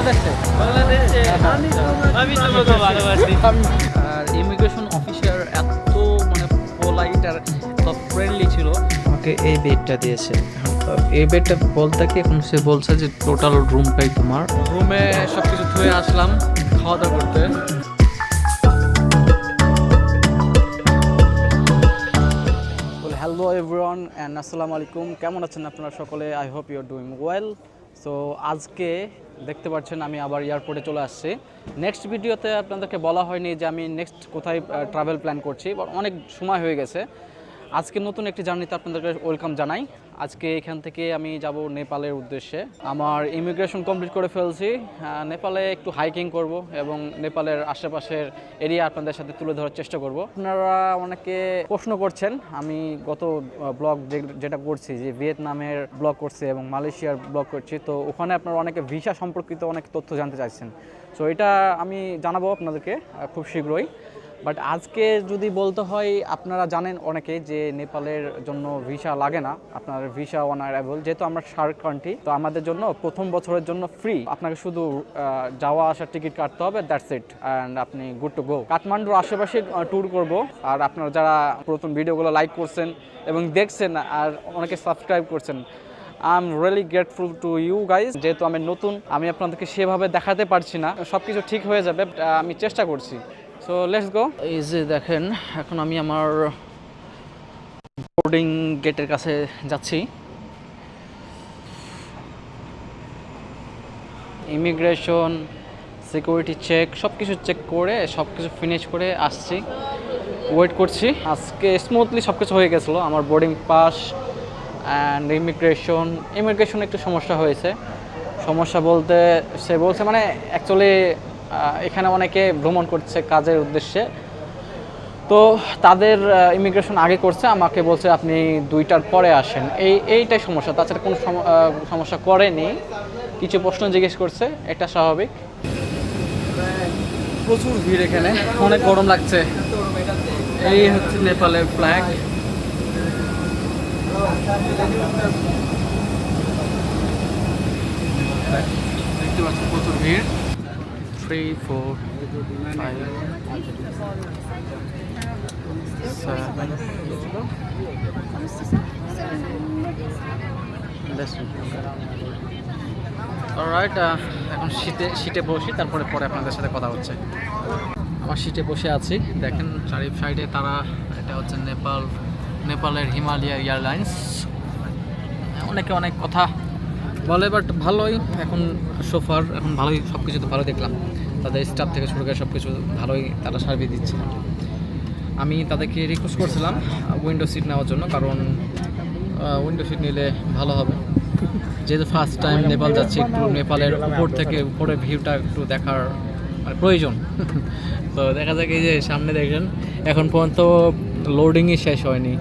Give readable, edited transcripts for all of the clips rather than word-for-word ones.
বাংলাদেশে? বাংলাদেশে আমি তোমাকে ভালোবাসি। আর ইমিগ্রেশন অফিসার এত মানে পোলাইট আর ফ্রেন্ডলি ছিল, আমাকে এই বেডটা দিয়েছে। এই বেডটা বলতে কি এখন সে বলছে যে টোটাল রুমটাই তোমার। রুমে সব কিছু ধুয়ে আসলাম খাওয়া দাওয়া করতে। হ্যালো এভরিওয়ান অ্যান্ড আসসালামু আলাইকুম, কেমন আছেন আপনারা সকলে? I hope you are doing well. So আজকে দেখতে পাচ্ছেন আমি আবার এয়ারপোর্টে চলে আসছি। নেক্সট ভিডিওতে আপনাদেরকে বলা হয়নি যে আমি নেক্সট কোথায় ট্রাভেল প্ল্যান করছি, বাট অনেক সময় হয়ে গেছে। আজকে নতুন একটি জার্নিতে আপনাদেরকে ওয়েলকাম জানাই। আজকে এখান থেকে আমি যাব নেপালের উদ্দেশ্যে। আমার ইমিগ্রেশন কমপ্লিট করে ফেলছি। নেপালে একটু হাইকিং করব এবং নেপালের আশেপাশের এরিয়া আপনাদের সাথে তুলে ধরার চেষ্টা করব। আপনারা অনেকে প্রশ্ন করছেন, আমি গত ব্লগ যেটা করছি যে ভিয়েতনামের ব্লগ করছি এবং মালয়েশিয়ার ব্লগ করছি, তো ওখানে আপনারা অনেকে ভিসা সম্পর্কিত অনেক তথ্য জানতে চাইছেন। সো এটা আমি জানাবো আপনাদেরকে খুব শীঘ্রই। বাট আজকে যদি বলতে হয়, আপনারা জানেন অনেকে যে নেপালের জন্য ভিসা লাগে না, আপনার ভিসা অন অ্যারাইভাল। যেহেতু আমরা সার্ক কান্ট্রি, তো আমাদের জন্য প্রথম বছরের জন্য ফ্রি। আপনাকে শুধু যাওয়া আসার টিকিট কাটতে হবে, দ্যাটস ইট, অ্যান্ড আপনি গুড টু গো। কাঠমান্ডুর আশেপাশে ট্যুর করব। আর আপনারা যারা প্রথম ভিডিওগুলো লাইক করছেন এবং দেখছেন আর অনেকে সাবস্ক্রাইব করছেন, I am really grateful to you guys. যেহেতু আমি নতুন, আমি আপনাদেরকে সেভাবে দেখাতে পারছি না, সব কিছু ঠিক হয়ে যাবে, আমি চেষ্টা করছি। So let's go. এই যে দেখেন, এখন আমি আমার বোর্ডিং গেটের কাছে যাচ্ছি। ইমিগ্রেশন, সিকিউরিটি চেক, সব কিছু চেক করে সব কিছু ফিনিশ করে আসছি, ওয়েট করছি। আজকে স্মুথলি সব কিছু হয়ে গেছিলো। আমার বোর্ডিং পাস অ্যান্ড ইমিগ্রেশন একটু সমস্যা হয়েছে। সমস্যা বলতে সে বলছে মানে অ্যাকচুয়ালি এখানে অনেকে ভ্রমণ করছে কাজের উদ্দেশ্যে, তো তাদের ইমিগ্রেশন আগে করছে, আমাকে বলছে আপনি 2টার পরে আসেন। এইটাই সমস্যা, তাছাড়া কোনো সমস্যা করেনি। কিছু প্রশ্ন জিজ্ঞেস করছে, এটা স্বাভাবিক। প্রচুর ভিড় এখানে, অনেক গরম লাগছে। এই হচ্ছে নেপালের ফ্ল্যাগ। দেখতে পাচ্ছেন প্রচুর ভিড়। 3, 4, 5, 7. অলরাইট, এখন সিটে বসি, তারপরে আপনাদের সাথে কথা হচ্ছে। আমার সিটে বসে আছি, দেখেন চারি সাইডে তারা। এটা হচ্ছে নেপালের হিমালয় এয়ারলাইন্স। অনেকে অনেক কথা বলে, বাট ভালোই এখন সোফার, এখন ভালোই সব কিছু তো ভালো দেখলাম। তাদের স্টাফ থেকে শুরু করে সব কিছু ভালোই তারা সার্ভিস দিচ্ছে। আমি তাদেরকে রিকোয়েস্ট করছিলাম উইন্ডো সিট নেওয়ার জন্য, কারণ উইন্ডো সিট নিলে ভালো হবে। যেহেতু ফার্স্ট টাইম নেপাল যাচ্ছি, একটু নেপালের উপর থেকে উপরের ভিউটা একটু দেখার মানে প্রয়োজন। তো দেখা যাক, এই যে সামনে দেখেন এখন পর্যন্ত লোডিংই শেষ হয়নি।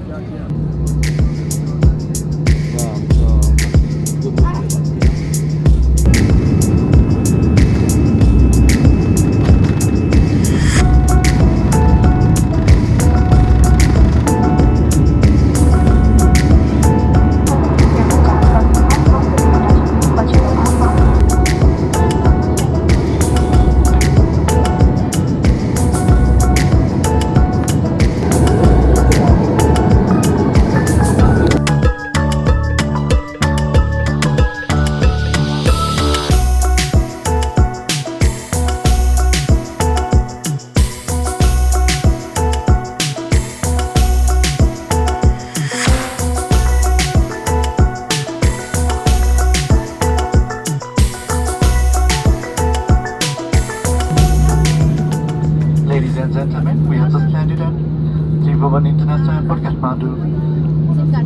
International Airport, Kathmandu.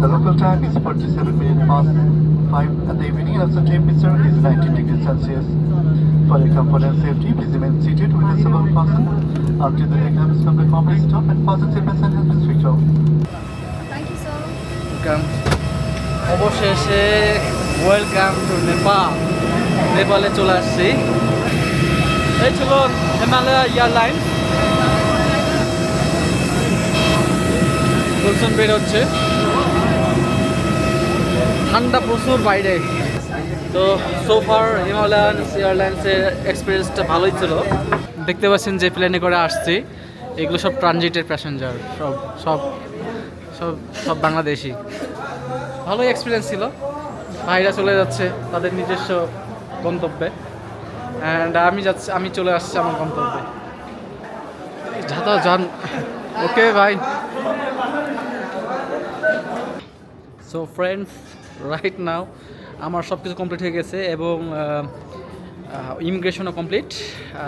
The local time is 47 minutes past 5 and the evening altitude temperature is 19 degrees Celsius. For your comfort and safety, please remain seated with a single person until the exam is completely stopped and fasten seatbelt has been switched off. Thank you, sir. অবশেষে welcome to Nepal. নেপালে চলে আসছি। এই ছিল Himalaya airlines. Gulshan বের হচ্ছে, ঠান্ডা প্রচুর বাইরে। তো সোফার হিমালয়ান এয়ারলাইন্সের এক্সপিরিয়েন্সটা ভালোই ছিল। দেখতে পাচ্ছেন যে প্লেনে করে আসছি, এগুলো সব ট্রানজিটের প্যাসেঞ্জার, সব সব সব সব বাংলাদেশি। ভালোই এক্সপিরিয়েন্স ছিল। ভাইরা চলে যাচ্ছে তাদের নিজস্ব গন্তব্যে, অ্যান্ড আমি চলে আসছি আমার গন্তব্যে। যাতা যান। ওকে ভাই। সো ফ্রেন্ডস, রাইট নাও আমার সব কিছু কমপ্লিট হয়ে গেছে এবং ইমিগ্রেশনও কমপ্লিট।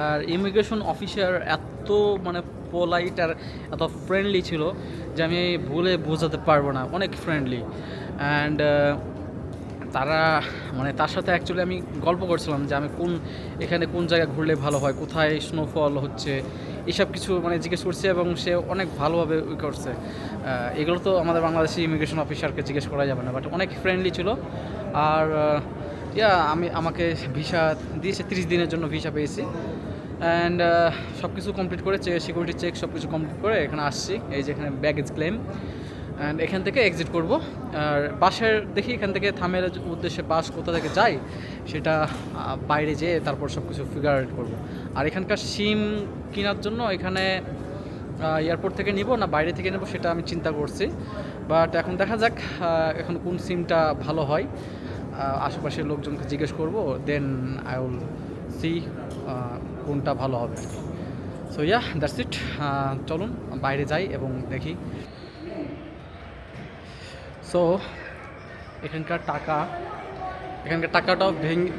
আর ইমিগ্রেশন অফিসার এত মানে পোলাইট আর এত ফ্রেন্ডলি ছিল যে আমি বলে বোঝাতে পারবো না, অনেক ফ্রেন্ডলি। অ্যান্ড তারা মানে তার সাথে অ্যাকচুয়ালি আমি গল্প করছিলাম যে আমি এখানে কোন জায়গায় ঘুরলে ভালো হয়, কোথায় স্নোফল হচ্ছে, এসব কিছু মানে জিজ্ঞেস করছে এবং সে অনেক ভালোভাবে করছে। এগুলো তো আমাদের বাংলাদেশি ইমিগ্রেশন অফিসারকে জিজ্ঞেস করা যাবে না, বাট অনেক ফ্রেন্ডলি ছিল। আর আমাকে ভিসা দিয়েছে, 30 দিনের জন্য ভিসা পেয়েছি। অ্যান্ড সব কিছু কমপ্লিট করে সিকিউরিটি চেক সব কিছু কমপ্লিট করে এখানে আসছি। এই যে এখানে ব্যাগেজ ক্লেম, অ্যান্ড এখান থেকে এক্সিট করব। আর বাসের দেখি এখান থেকে থামের উদ্দেশ্যে বাস কোথা থেকে যায় সেটা বাইরে যেয়ে তারপর সব কিছু ফিগার আউট করবো। আর এখানকার সিম কেনার জন্য এখানে এয়ারপোর্ট থেকে নিব না বাইরে থেকে নেব সেটা আমি চিন্তা করছি। বাট এখন দেখা যাক এখন কোন সিমটা ভালো হয়, আশেপাশের লোকজনকে জিজ্ঞেস করব, দেন আই উইল সি কোনটা ভালো হবে। So yeah that's it. চলুন বাইরে যাই এবং দেখি। সো এখানকার টাকাটাও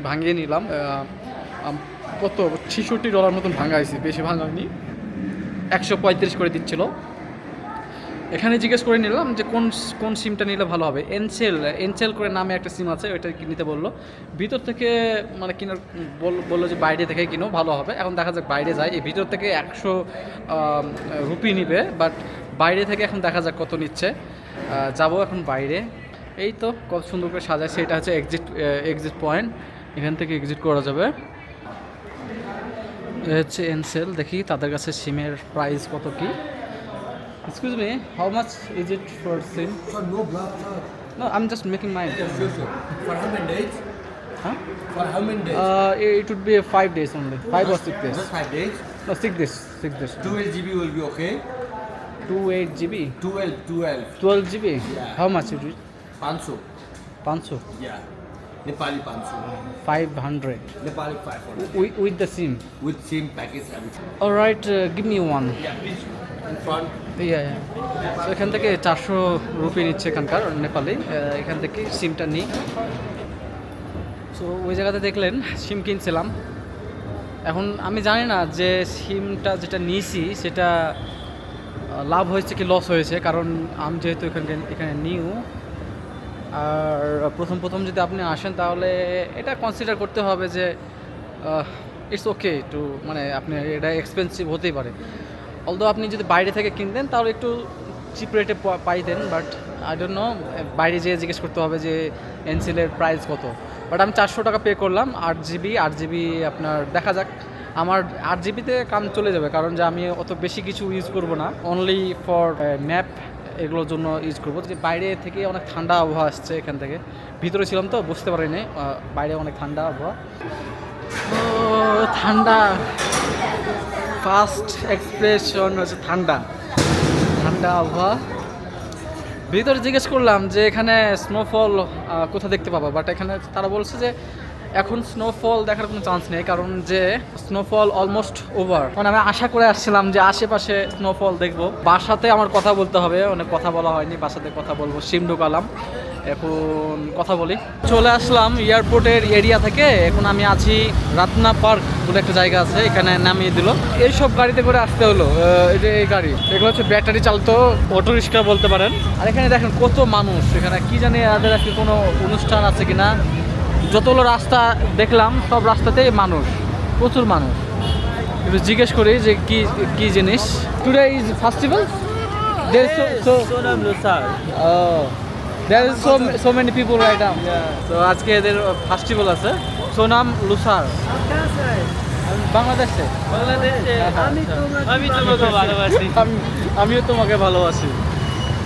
ভাঙিয়ে নিলাম। কত $66 মতন ভাঙাইছি, বেশি ভাঙাইনি, 135 করে দিচ্ছিল। এখানে জিজ্ঞেস করে নিলাম যে কোন সিমটা নিলে ভালো হবে। এনসেল করে নামে একটা সিম আছে, ওইটা কিনতে বললো। ভিতর থেকে মানে বললো যে বাইরে থেকে কিনো ভালো হবে। এখন দেখা যাক বাইরে যাই, এই ভিতর থেকে 100 রুপি নিবে, বাট বাইরে থেকে এখন দেখা যাক কত নিচ্ছে। যাবো এখন বাইরে। এই তো কত সুন্দর করে সাজাইছে, এটা হচ্ছে এক্সিট পয়েন্ট, এখান থেকে এক্সিট করা যাবে। হচ্ছে এনসেল, দেখি তাদের কাছে সিমের প্রাইস কত কি। Excuse me, how much is it for SIM? For no block, sir. No, I'm just making mine. Yes, sure. For how many days? Huh? For how many days? It would be 5 days only, 5 or 6 days. Just 5 days. No, 6 days, 6 days. 12 GB will be okay. 28 GB, 12. 12 GB. Yeah. How much it is? 500. 500, Yeah. Nepali 500. 500 Nepali 500. with the SIM. With same package everything. All right, give me one. Yeah, please. In front. Yeah. So এখান থেকে 400 rupee নিচ্ছে এখানকার নেপালি। এখান থেকে সিমটা নিই। So ওই জায়গাতে দেখলেন সিম কিনছিলাম। এখন আমি জানি না যে সিমটা যেটা নিয়েছি সেটা লাভ হয়েছে কি লস হয়েছে, কারণ আমি যেহেতু এখানে নিউ। আর প্রথম যদি আপনি আসেন তাহলে এটা কনসিডার করতে হবে যে ইটস ওকে টু, মানে আপনি এটা এক্সপেন্সিভ হতেই পারে। অলদো আপনি যদি বাইরে থেকে কিনতেন তাহলে একটু চিপ রেটে পাইতেন, বাট আই ডোন্ট নো, বাইরে যেয়ে জিজ্ঞেস করতে হবে যে এনসিলের প্রাইস কত। বাট আমি 400 টাকা পে করলাম, 8 জিবি আপনার। দেখা যাক, আমার 8 জিবিতে কাম চলে যাবে, কারণ যে আমি অত বেশি কিছু ইউজ করব না, অনলি ফর ম্যাপ এগুলোর জন্য ইউজ করবো। যে বাইরে থেকে অনেক ঠান্ডা আবহাওয়া আসছে, এখান থেকে ভিতরে ছিলাম তো বুঝতে পারিনি, বাইরে অনেক ঠান্ডা আবহাওয়া। ঠান্ডা, ফার্স্ট এক্সপ্রেশন হচ্ছে ঠান্ডা আবহাওয়া। ভিতরে জিজ্ঞেস করলাম যে এখানে স্নোফল কোথা দেখতে পাবো, বাট এখানে তারা বলছে যে এখন স্নোফল দেখার কোনো চান্স নেই, কারণ যে স্নোফল অলমোস্ট ওভার। মানে আমি আশা করে আসছিলাম যে আশেপাশে স্নোফল দেখবো। বাসাতে আমার কথা বলতে হবে, অনেক কথা বলা হয়নি, বাসাতে কথা বলবো। সিম ঢোকালাম, এখন কথা বলি। চলে আসলাম এয়ারপোর্টের এরিয়া থেকে। এখন আমি আছি রাতনা পার্ক বলে একটা জায়গা আছে, এখানে নামিয়ে দিল। এইসব গাড়িতে করে আসতে হলো। এই গাড়ি, এগুলো হচ্ছে ব্যাটারি চালিত অটো রিক্সা বলতে পারেন। আর এখানে দেখেন কত মানুষ, এখানে কি জানি এদের আজকে কোনো অনুষ্ঠান আছে কিনা। যতগুলো রাস্তা দেখলাম সব রাস্তাতেই মানুষ, প্রচুর মানুষ। একটু জিজ্ঞেস করি যে কি জিনিস। Today is festival, Sonam Lusar. There is so many people right now. So আজকে এদের ফেস্টিভ্যাল আছে, সোনাম লুসার, বাংলাদেশে। বাংলাদেশে আমি তোমাকে ভালোবাসি। আমিও তোমাকে ভালোবাসি।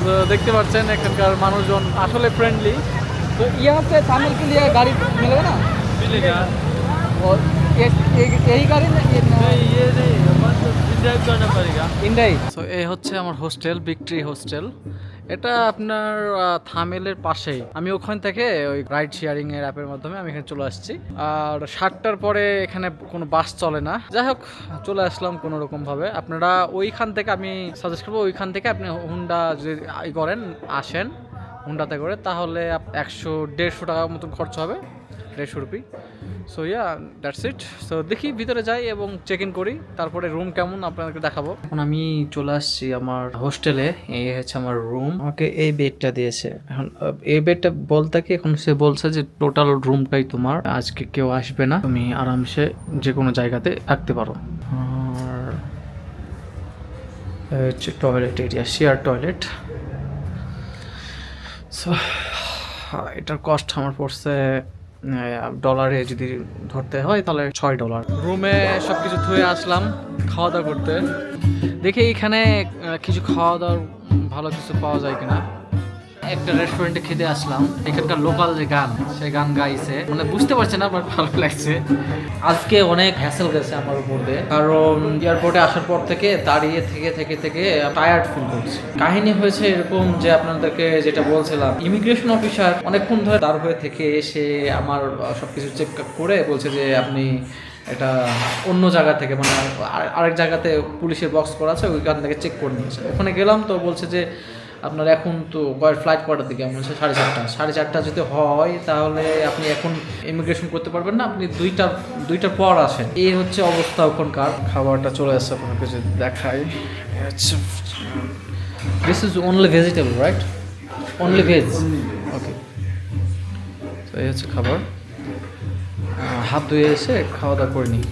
তো দেখতে পাচ্ছেন এখানকার মানুষজন আসলে ফ্রেন্ডলি, तो यहाँ से थामिल के लिए गाड़ी मिलेगा ना? मिलेगा और यही गाड़ी ना नहीं ये नहीं मतलब ड्राइव करना पड़ेगा ইন্ডাই। সো এই হচ্ছে আমার হোস্টেল, বিগট্রি হোস্টেল। এটা আপনার থামেলের পাশেই। আমি ওখান থেকে ওই রাইড শেয়ারিং এর অ্যাপের মাধ্যমে আমি এখানে চলে আসছি। আর 7টার পরে এখানে কোনো বাস চলে না। যাই হোক চলে আসলাম কোনো রকম ভাবে। আপনারা ওইখান থেকে আমি সাজেস্ট করবো ওইখান থেকে আপনি হুন্ডা যদি করেন আসেন হুন্ডাতে করে তাহলে 100-150 টাকা মতন খরচ হবে, 150 rupee. So yeah that's it. So দেখি ভিতরে যাই এবং চেক ইন করি, তারপরে রুম কেমন আপনাদেরকে দেখাবো। এখন আমি চলে আসছি আমার হোস্টেলে। এই হচ্ছে আমার রুম। আমাকে এই বেডটা দিয়েছে। এখন এই বেডটা বলতে কি এখন সে বলছে যে টোটাল রুমটাই তোমার, আজকে কেউ আসবে না, তুমি আরামসে যে কোনো জায়গাতে থাকতে পারো। আর এই হচ্ছে toilet area, share toilet. So এটার কস্ট আমার পড়ছে ডলারে যদি ধরতে হয় তাহলে $6। রুমে সব কিছু ধুয়ে আসলাম খাওয়া দাওয়া করতে। দেখি এখানে কিছু খাওয়া দাওয়ার ভালো কিছু পাওয়া যায় কিনা। একটা রেস্টুরেন্টে খেতে আসলাম, এখানকার লোকাল যে গান সেই গান গাইছে, মানে বুঝতে পারছি না বাট ভালো লাগছে। আজকে অনেক হ্যাসেল গেছে আমার উপর দিয়ে, কারণ এয়ারপোর্টে আসার পর থেকে দাঁড়িয়ে থেকে টায়ার্ড ফিল করছি। কাহিনী হয়েছে এরকম যে আপনাদেরকে যেটা বলছিলাম, ইমিগ্রেশন অফিসার অনেকক্ষণ ধরে দাঁড় হয়ে থেকে এসে আমার সবকিছু চেক করে বলছে যে আপনি এটা অন্য জায়গা থেকে মানে আরেক জায়গাতে পুলিশের বক্স করা আছে ওইখান থেকে চেক করে নিয়েছে। ওখানে গেলাম তো বলছে যে আপনার এখন তো ফ্লাইট কটার দিকে আমার হচ্ছে 4:30 যদি হয় তাহলে আপনি এখন ইমিগ্রেশন করতে পারবেন না, আপনি দুইটার পর আসেন। এই হচ্ছে অবস্থা ওখানকার। খাবারটা চলে আসছে, আপনাকে যদি দেখাই। This is only vegetable right? Only veg, okay. তো এই হচ্ছে খাবার। হাত ধুয়ে এসে খাওয়া দাওয়া করে নিই।